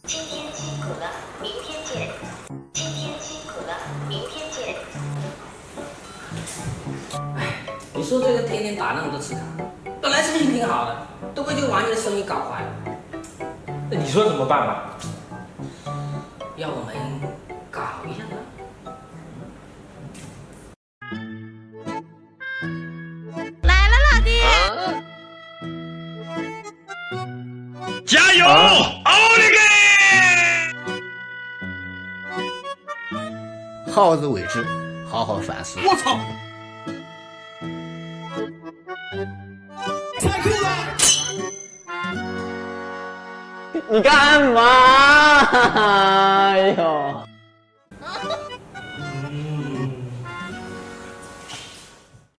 今天辛苦了，明天见。今天辛苦了，明天见。哎，你说这个天天打那么多次卡，本来心情挺好的，都被这个玩意的生意搞坏了。那你说怎么办吧？要我们搞一下呢？来了，老弟！加油，奥利给！好自为之，好好反思。我操！太酷了！你干嘛？哎呦！